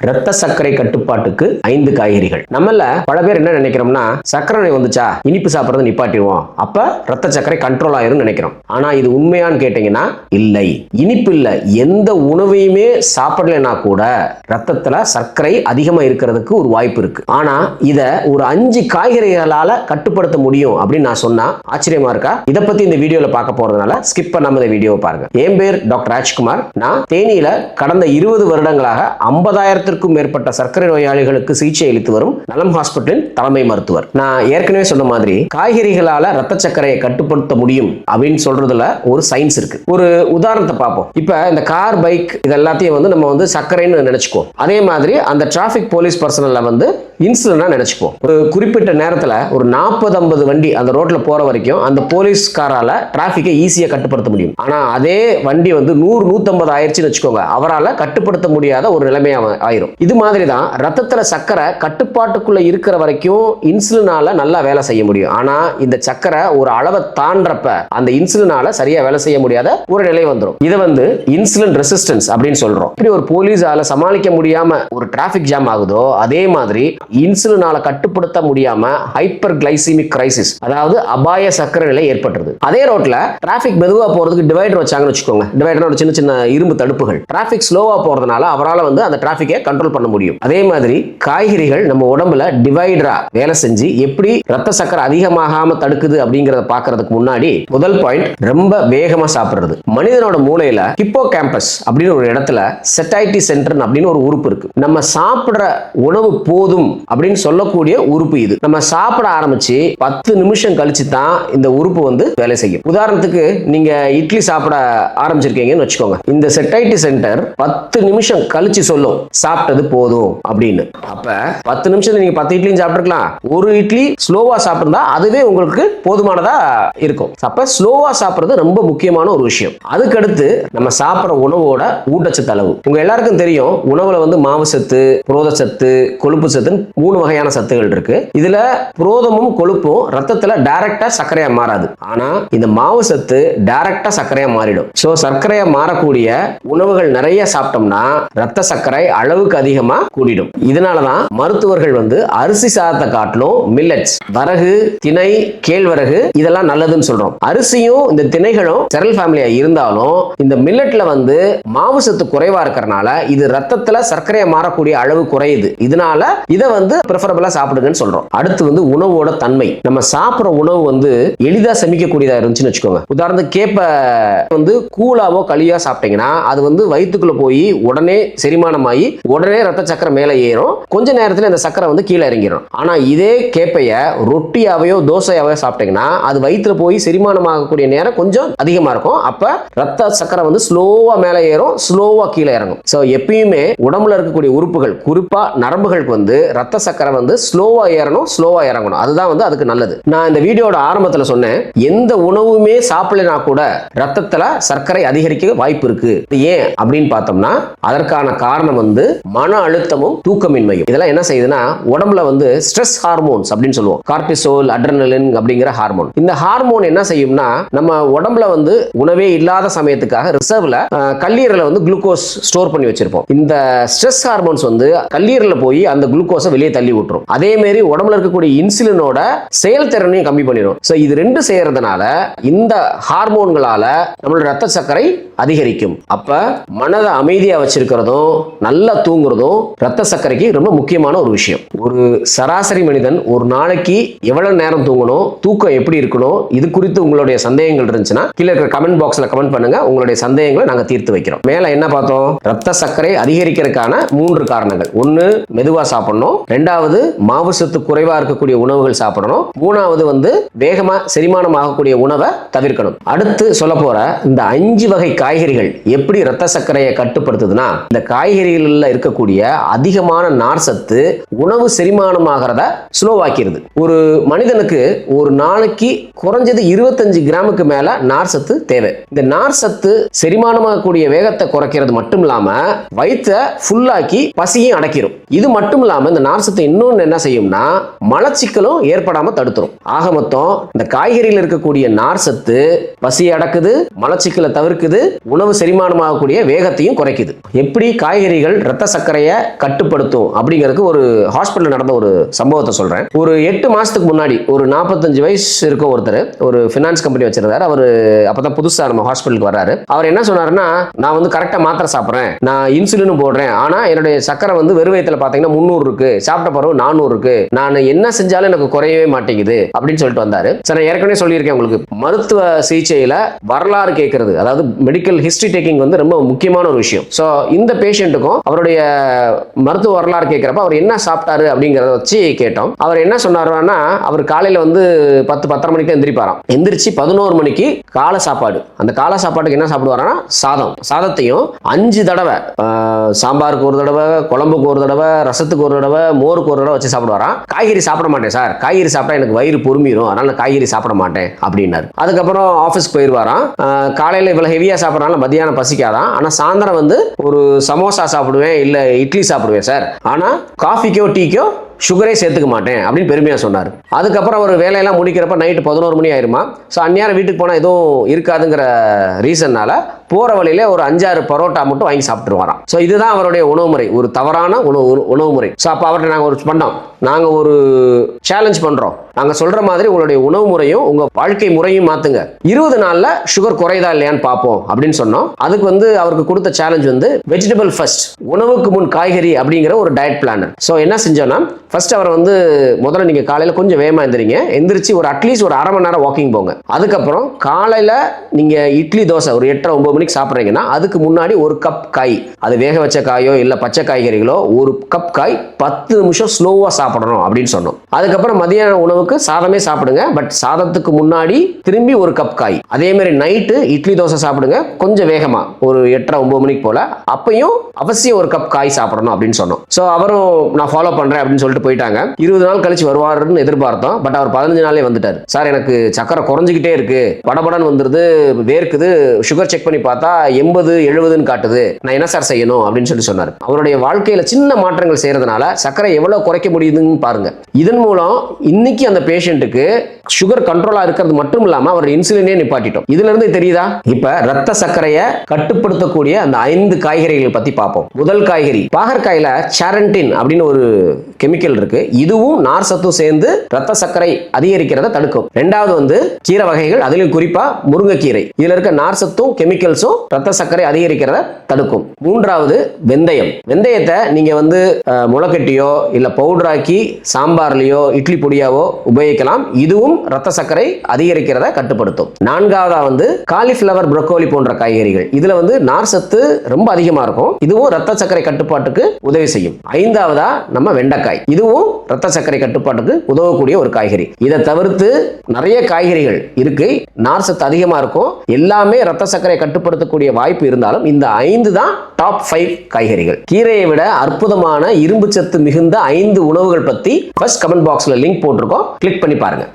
இரத்த சர்க்கரை கட்டுப்பாட்டுக்கு 5 காய்கறிகள். நம்மள பல பேர் என்ன நினைக்கிறோம்னா, சர்க்கரை நோய் வந்துச்சா இனிப்பு சாப்பிடுறத நிப்பாட்டிடுவோம், அப்ப இரத்த சர்க்கரை கண்ட்ரோல் ஆயிரும் நினைக்கிறோம். ஆனா இது உண்மையான்னு கேட்டீங்கன்னா இல்லை. இனிப்பு இல்ல, எந்த உணவையுமே சாப்பிடலைன்னா கூட ரத்தத்துல சர்க்கரை அதிகமா இருக்கிறதுக்கு ஒரு வாய்ப்பு இருக்கு. ஆனா இத ஒரு 5 காய்கறிகளால கட்டுப்படுத்த முடியும் அப்படின்னு நான் சொன்னா ஆச்சரியமா இருக்கா? இத பத்தி இந்த வீடியோல பார்க்க போறதுனால ஸ்கிப் பண்ணாம இந்த வீடியோவை பாருங்க. என் பேர் டாக்டர் ராஜ்குமார். நான் தேனியில கடந்த 20 வருடங்களாக 50,000க்கும் மேற்பட்ட சர்க்கரை நோயாளிகளுக்கு சிகிச்சை அளித்து வரும் நலம் ஹாஸ்பிட்டலின் தலைமை மருத்துவர். நான் ஏற்கனவே சொன்ன மாதிரி காய்கறிகளால ரத்த சர்க்கரையை கட்டுப்படுத்த முடியும் அப்படின்னு சொல்றதுல ஒரு சயின்ஸ் இருக்கு. ஒரு உதாரணத்தை பார்ப்போம். இப்ப இந்த கார், பைக் இது எல்லாத்தையும் நம்ம சர்க்கரைன்னு நினைச்சுக்குவோம். அதே மாதிரி அந்த டிராபிக் போலீஸ் பர்சனல்ல இன்சுலினா நினைச்சுக்குவோம். ஒரு குறிப்பிட்ட நேரத்துல ஒரு 40-50 வண்டி அந்த ரோட்ல போற வரைக்கும் அந்த போலீஸ் காரால டிராபிக்கை ஈஸியா கட்டுப்படுத்த முடியும். ஆனா அதே வண்டி 100-150 ஆயிடுச்சுன்னு வச்சுக்கோங்க, அவரால் கட்டுப்படுத்த முடியாத ஒரு நிலைமையா ஆயிரும். இது மாதிரி தான் ரத்தத்துல சர்க்கரை கட்டுப்பாட்டுக்குள்ள இருக்கிற வரைக்கும் இன்சுலினால நல்லா வேலை செய்ய முடியும். ஆனா இந்த சர்க்கரை ஒரு அளவை தாண்டறப்ப அந்த இன்சுலினால சரியா வேலை செய்ய முடியாத ஒரு நிலை வந்துடும். இதை இன்சுலின் ரெசிஸ்டன்ஸ் அப்படின்னு சொல்றோம். இப்படி ஒரு போலீஸால சமாளிக்க முடியாம ஒரு டிராபிக் ஜாம் ஆகுதோ, அதே மாதிரி இன்சுலினால கட்டுப்படுத்த முடியாம ஹைப்பர் கிளைசிமிக் கிரைசிஸ், அதாவது அபாய சர்க்கரை நிலை ஏற்பட்டுருது. அதே ரோட்ல டிராபிக் மெதுவா போறதுக்கு டிவைடர் வச்சாங்கன்னு வச்சுக்கோங்க. டிவைடர் சின்ன சின்ன இரும்பு தடுப்புகள், டிராபிக் ஸ்லோவா போறதுனால அவரால் அந்த டிராபிக்கை கண்ட்ரோல் பண்ண முடியும். அதே மாதிரி காய்கறிகள் நம்ம உடம்புல டிவைடரா வேலை செஞ்சு எப்படி ரத்த சர்க்கரை அதிகமாகாம தடுக்குது அப்படிங்கறத பாக்குறதுக்கு முன்னாடி முதல் பாயிண்ட், ரொம்ப வேகமா சாப்பிடுறது. மனிதனோட மூளையில ஹிப்போகாம்பஸ் அப்படின்னு ஒரு இடத்துல செட்டைட்டி சென்டர் அப்படின்னு ஒரு உறுப்பு இருக்கு. நம்ம சாப்பிடுற உணவு போதும் அப்படின்னு சொல்லக்கூடிய உறுப்பு இது. நம்ம சாப்பிட ஆரம்பிச்சு 10 நிமிஷம் கழிச்சு தான் இந்த உறுப்பு வேலை செய்யும். உதாரணத்துக்கு நீங்க இட்லி சாப்பிட ஆரம்பிச்சிருக்கீங்கன்னு வச்சுக்கோங்க. இந்த செட்டைட்டி சென்டர் 10 நிமிஷம் கழிச்சு சொல்லும் சாப்பிட்டது போதும் அப்படின்னு. அப்ப 10 நிமிஷத்துல நீங்க 10 இட்லியும் சாப்பிட்டுருக்கலாம். ஒரு இட்லி ஸ்லோவா சாப்பிட்டா அதுவே உங்களுக்கு போதுமானதா இருக்கும். அப்ப ஸ்லோவா சாப்பிடுறது ரொம்ப முக்கியமான ஒரு விஷயம். அதுக்கடுத்து நம்ம சாப்பிடுற உணவோட ஊட்டச்சத்து அளவு. உங்க எல்லாருக்கும் தெரியும், உணவுல மாவு சத்து, புரோத சத்து, கொழுப்பு சத்துன்னு 3 வகையான சத்துகள் இருக்கு. இதுல புரோதமும் கொழுப்பும் ரத்தத்துல டைரக்டா சர்க்கரையா மாறாது. ஆனா இந்த மாவு சத்து டைரக்டா சர்க்கரையா மாறிடும். சோ சர்க்கரையா மாறக்கூடிய உணவுகள் நிறைய சாப்பிட்டோம்னா ரத்த சர்க்கரை அளவுக்கு அதிகமா கூடிடும். இதனாலதான் மருத்துவர்கள் அரிசி சாதத்தை காட்டிலும் மில்லட்ஸ், வரகு, திணை, கேழ்வரகு இதெல்லாம் நல்லதுன்னு சொல்றோம். அரிசியும் இந்த திணைகளும் செரல் ஃபேமிலியா இருந்தாலும் இந்த மில்லட்ல மாவு சத்து குறைவா இருக்கறனால இது ரத்தத்துல சர்க்கரையா மாறக்கூடிய அளவு குறையுது. இதனால இத பிரெஃபரபிளா சாப்பிடுங்கன்னு சொல்றோம். அடுத்து உணவோட தன்மை. நம்ம சாப்பிடுற உணவு எளிதா செமிக்கக்கூடியதா இருந்துச்சுன்னு வச்சுக்கோங்க. உதாரணத்துக்கு கேப்ப கூழாவோ களியா சாப்பிட்டீங்கன்னா அது வயிற்றுக்குள்ள போய் உடனே செரிமானமாகி உடனே ரத்த சக்கரை மேலே ஏறும். கொஞ்ச நேரத்தில் இந்த சக்கரை கீழே இறங்கிடும். ஆனா இதே கேப்பைய ரொட்டியாவையோ தோசையாவையோ சாப்பிட்டீங்கன்னா அது வயிற்றுல போய் செரிமானமாகக்கூடிய நேரம் கொஞ்சம் அதிகமா இருக்கும். அப்ப ரத்த சக்கரை ஸ்லோவா மேலே ஏறும், ஸ்லோவா கீழே இறங்கும். சோ எப்பயுமே உடம்புல இருக்கக்கூடிய உறுப்புகள், குறிப்பா நரம்புகளுக்கு ரத்த சக்கரை ஸ்லோவா ஏறணும், ஸ்லோவா இறங்கணும். அதுதான் அதுக்கு நல்லது. நான் இந்த வீடியோட ஆரம்பத்தில் சொன்னேன், எந்த உணவுமே சாப்பிடலைனா கூட ரத்தத்துல சர்க்கரை அதிகரிக்க வாய்ப்பு இருக்கு. ஏன் அப்படின்னு பார்த்தோம்னா அதற்கான காரணம் மன அழுத்தமும் தூக்கமின்மையும். இதெல்லாம் என்ன செய்யுதுன்னா உடம்புல ஸ்ட்ரெஸ் ஹார்மோன்ஸ் அப்படின்னு சொல்லுவோம். கார்டிசோல், அட்ரினலின் அப்படிங்கிற ஹார்மோன். இந்த ஹார்மோன் என்ன செய்யும்னா நம்ம உடம்புல உணவே இல்லாத சமயத்துக்காக ரிசர்வ்ல கல்லீரல குளுக்கோஸ் ஸ்டோர் பண்ணி வச்சிருப்போம். இந்த ஸ்ட்ரெஸ் ஹார்மோன்ஸ் கல்லீரல போய் அந்த குளுக்கோஸை வெளியே தள்ளி விட்டுரும். அதே மாதிரி உடம்புல இருக்கக்கூடிய இன்சுலினோட செயல்திறனையும் கம்மி பண்ணிடும். சோ இது ரெண்டு செய்யறதுனால இந்த ஹார்மோன்களால நம்மளோட ரத்த சர்க்கரை அதிகரிக்கும். அப்ப மனதை அமைதியா வச்சிருக்கிறதும் நல்லா தூங்குறதும் ரத்த சர்க்கரைக்கு ரொம்ப முக்கியமான ஒரு விஷயம். ஒரு சராசரி மனிதன் ஒரு நாளைக்கு எவ்வளவு நேரம் தூங்கணும், தூக்கம் எப்படி இருக்கணும், இது குறித்து உங்களுடைய சந்தேகங்கள் இருந்துச்சுன்னா கீழே இருக்கிற கமெண்ட் பாக்ஸ்ல கமெண்ட் பண்ணுங்க. உங்களுடைய சந்தேகங்களை நாங்க தீர்த்து வைக்கிறோம். மேல என்ன பார்த்தோம்? ரத்த சர்க்கரை அதிகரிக்கிறதுக்கான 3 காரணங்கள். 1, மெதுவா சாப்பிடணும். 2வது, மாவு சத்து குறைவா இருக்கக்கூடிய உணவுகள் சாப்பிடணும். 3வது வேகமா செரிமானம் ஆகக்கூடிய உணவை தவிர்க்கணும். அடுத்து சொல்ல போற இந்த 5 வகை காய்கறிகள் எப்படி ரத்த சர்க்கரையை கட்டுப்படுத்துதுன்னா, இந்த காய்கறிகளில் இருக்கக்கூடிய அதிகமான நார் சத்து உணவு செரிமானம் ஆகிறத ஸ்லோவாக்கிறது. ஒரு மனிதனுக்கு ஒரு நாளைக்கு குறைஞ்சது 25 கிராமுக்கு மேல நார் சத்து தேவை. இந்த நார் சத்து செரிமானமாகக்கூடிய வேகத்தை குறைக்கிறது மட்டும் இல்லாம வயிற்றை ஃபுல்லாக்கி பசியும் அடக்கிடும். இது மட்டும் இல்லாம இந்த நார் சத்து இன்னொன்னு என்ன செய்யும்னா மலச்சிக்கலும் ஏற்படாம தடுத்துரும். ஆக மொத்தம் இந்த காய்கறியில் இருக்கக்கூடிய நார் சத்து பசி அடக்குது, மலச்சிக்கலை தவிர்க்குது, உணவு செரிமானமாகக்கூடிய வேகத்தையும் குறைக்குது. எப்படி காய்கறிகள் ரத்த சர்க்கரையை கட்டுப்படுத்தும் அப்படிங்கிறதுக்கு ஒரு ஹாஸ்பிட்டல் நடந்த ஒரு சம்பவத்தை சொல்றேன். ஒரு 8 மாசத்துக்கு முன்னாடி ஒரு 45 வயசு இருக்க ஒருத்தர் ஒரு ஃபினான்ஸ் கம்பெனி வச்சிருந்தாரு. அவர் அப்பதான் புதுசா நம்ம ஹாஸ்பிட்டலுக்கு வர்றாரு. அவர் என்ன சொன்னாருன்னா, நான் வந்து கரெக்டா மாத்திரை சாப்பிட்றேன், நான் இன்சுலினும் போடுறேன், ஆனா என்னுடைய சக்கரை வந்து வெறும் வயித்துல பாத்தீங்கன்னா 300 இருக்கு, சாப்பிட்ட பிறகு 400 இருக்கு, நான் என்ன செஞ்சாலும் எனக்கு குறையவே மாட்டேங்குது அப்படின்னு சொல்லிட்டு வந்தாரு. சார் நான் ஏற்கனவே சொல்லியிருக்கேன் உங்களுக்கு, மருத்துவ சிகிச்சையில வரலாறு கேட்கறது, அதாவது மெடிக்கல் ஹிஸ்டரி டேக்கிங் வந்து ரொம்ப முக்கியமான ஒரு விஷயம். ஸோ இந்த பேஷண்ட்டுக்கும் அவருடைய மருத்துவ வரலாறு கேட்கிறப்ப அவர் என்ன சாப்பிட்டாரு அப்படிங்கிறத வச்சு கேட்டோம். அவர் என்ன சொன்னாருன்னா, அவர் காலையில வந்து 10-10:30 மணிக்கு எந்திரிப்பாராம். எந்திரிச்சு 11 மணிக்கு காலை சாப்பாடு, அந்த காலை சாப்பாட்டுக்கு என்ன சாப்பிடுவாரான்னா சாதத்தையும் 5 தடவை, சாம்பாருக்கு ஒரு தடவை, குழம்புக்கு ஒரு தடவை, ரசத்துக்கு ஒரு தடவை, மோருக்கு ஒரு தடவை வச்சு சாப்பிடுவாராம். காய்கறி சாப்பிட மாட்டேன் சார், காய்கறி சாப்பிட்டா எனக்கு வயிறு பொறுமிடும், அதனால நான் காய்கறி சாப்பிட மாட்டேன் அப்படின்னாரு. அதுக்கப்புறம் ஆஃபீஸ்க்கு போயிடுவாராம். காலையில் இவ்வளோ ஹெவியாக சாப்பிட்றனால மத்தியானம் பசிக்காதான், ஆனால் சாயந்தரம் வந்து ஒரு சமோசா சாப்பிடுவேன், இல்லை இட்லி சாப்பிடுவேன் சார், ஆனால் காஃபிக்கோ டீக்கோ சுகரே சேர்த்துக்க மாட்டேன் அப்படின்னு பெருமையாக சொன்னார். அதுக்கப்புறம் அவர் வேலையெல்லாம் முடிக்கிறப்ப நைட்டு 11 மணி ஆயிருமா. ஸோ அந்நேரம் வீட்டுக்கு போனால் எதுவும் இருக்காதுங்கிற ரீசன்னால போகிற வழியில ஒரு 5-6 பரோட்டா மட்டும் வாங்கி சாப்பிட்டு வரான். ஸோ இதுதான் அவருடைய உணவு முறை, ஒரு தவறான உணவு முறை. ஸோ அப்போ அவர்கிட்ட நாங்கள் ஒரு பண்ணோம், நாங்கள் ஒரு சேலஞ்ச் பண்ணுறோம், நாங்கள் சொல்கிற மாதிரி உங்களுடைய உணவு முறையும் உங்கள் வாழ்க்கை முறையும் மாற்றுங்க, 20 நாளில் சுகர் குறையுதா இல்லையான்னு பார்ப்போம் அப்படின்னு சொன்னோம். அதுக்கு வந்து அவருக்கு கொடுத்த சேலஞ்ச் வந்து வெஜிடபிள் ஃபர்ஸ்ட், உணவுக்கு முன் காய்கறி அப்படிங்கிற ஒரு டயட் பிளானர். ஸோ என்ன செஞ்சோன்னா, ஃபர்ஸ்ட் அவர் வந்து முதல்ல நீங்கள் காலையில் கொஞ்சம் வேகமாக எந்திரிச்சு ஒரு அட்லீஸ்ட் ஒரு 1/2 மணி நேரம் வாக்கிங் போங்க. அதுக்கப்புறம் காலையில் நீங்கள் இட்லி தோசை ஒரு 8-9 மணிக்கு சாப்பிட்றீங்கன்னா அதுக்கு முன்னாடி 1 கப் காய், அது வேக வச்ச காயோ இல்லை பச்சை காய்கறிகளோ 1 கப் காய் 10 நிமிஷம் ஸ்லோவாக சாப்பிடணும் அப்படின்னு சொன்னோம். அதுக்கப்புறம் மதியான உணவுக்கு சாதமே சாப்பிடுங்க, பட் சாதத்துக்கு முன்னாடி திரும்பி 1 கப் காய். அதே மாதிரி நைட்டு இட்லி தோசை சாப்பிடுங்க கொஞ்சம் வேகமாக ஒரு 8-9 மணிக்கு போல, அப்பையும் அவசியம் 1 கப் காய் சாப்பிடணும் அப்படின்னு சொன்னோம். ஸோ அவரும் நான் ஃபாலோ பண்ணுறேன் அப்படின்னு சொல்லிட்டு போயிட்டாங்க. 20 நாள் கழிச்சு வருவாருன்னு எதிர்பார்த்தோம். பட் அவர் 15 நாளே வந்துட்டார். சார் எனக்கு சக்கரை குறைஞ்சிக்கிட்டே இருக்கு, படபடன்னு வந்துருது, வேர்க்குது, சுகர் செக் பண்ணி பார்த்தா 80-70ன்னு காட்டுது, நான் என்ன சார் செய்யணும் அப்படின்னு சொல்லி சொன்னார். அவருடைய வாழ்க்கையில சின்ன மாற்றங்கள் செய்யறதுனால சக்கரை எவ்வளவு குறைக்க முடியுதுன்னு பாருங்க. இதன் மூலம் இன்னைக்கு அந்த பேஷண்ட்டுக்கு சுகர் கண்ட்ரோலா இருக்கிறது மட்டும் இல்லாம அவர் இன்சுலினே நிப்பாட்டிட்டோம். இதுல இருந்து தெரியுதா? இப்ப ரத்த சர்க்கரையை கட்டுப்படுத்தக்கூடிய அந்த 5 காய்கறிகள் பத்தி பார்ப்போம். முதல் காய்கறி பாகற்காயில சாரண்டின் அப்படின்னு ஒரு கெமிக்கல் இருக்கு. இதுவும் நார் சத்தும் சேர்ந்து ரத்த சர்க்கரை அதிகரிக்கிறத தடுக்கும். ரெண்டாவது வந்து கீரை வகைகள், அதிலும் குறிப்பா முருங்கைக்கீரை, இதுல இருக்க நார் சத்தும் கெமிக்கல்ஸும் ரத்த சர்க்கரை அதிகரிக்கிறத தடுக்கும். மூன்றாவது வெந்தயம். வெந்தயத்தை நீங்க வந்து முளைக்கட்டியோ இல்ல பவுடராக்கி சாம்பார்லயோ இட்லி பொடியாவோ உபயோகிக்கலாம். இதுவும் ரத்த சர்க்கரை அதிகரிக்கிறத கட்டுப்படுத்தும். நான்காவதா வந்து காலிஃபிளவர், புரோக்கோலி போன்ற காய்கறிகள், இதுல வந்து நார் சத்து ரொம்ப அதிகமா இருக்கும். இதுவும் ரத்த சர்க்கரை கட்டுப்பாட்டுக்கு உதவி செய்யும். ஐந்தாவதா நம்ம வெண்டைக்காய், இதுவும் ரத்த சர்க்கரை கட்டுப்பாட்டுக்கு உதவக்கூடிய ஒரு காய்கறி. இதை தவிர்த்து நிறைய காய்கறிகள் இருக்கு, நார் சத்து அதிகமா இருக்கும், எல்லாமே ரத்த சர்க்கரை கட்டுப்படுத்தக்கூடிய வாய்ப்பு இருந்தாலும் இந்த 5 தான் டாப் 5 காய்கறிகள். கீரையை விட அற்புதமான இரும்பு சத்து மிகுந்த 5 உணவுகள் பத்தி ஃபர்ஸ்ட் கமெண்ட் பாக்ஸ்ல லிங்க் போட்டிருக்கோம், கிளிக் பண்ணி பாருங்க.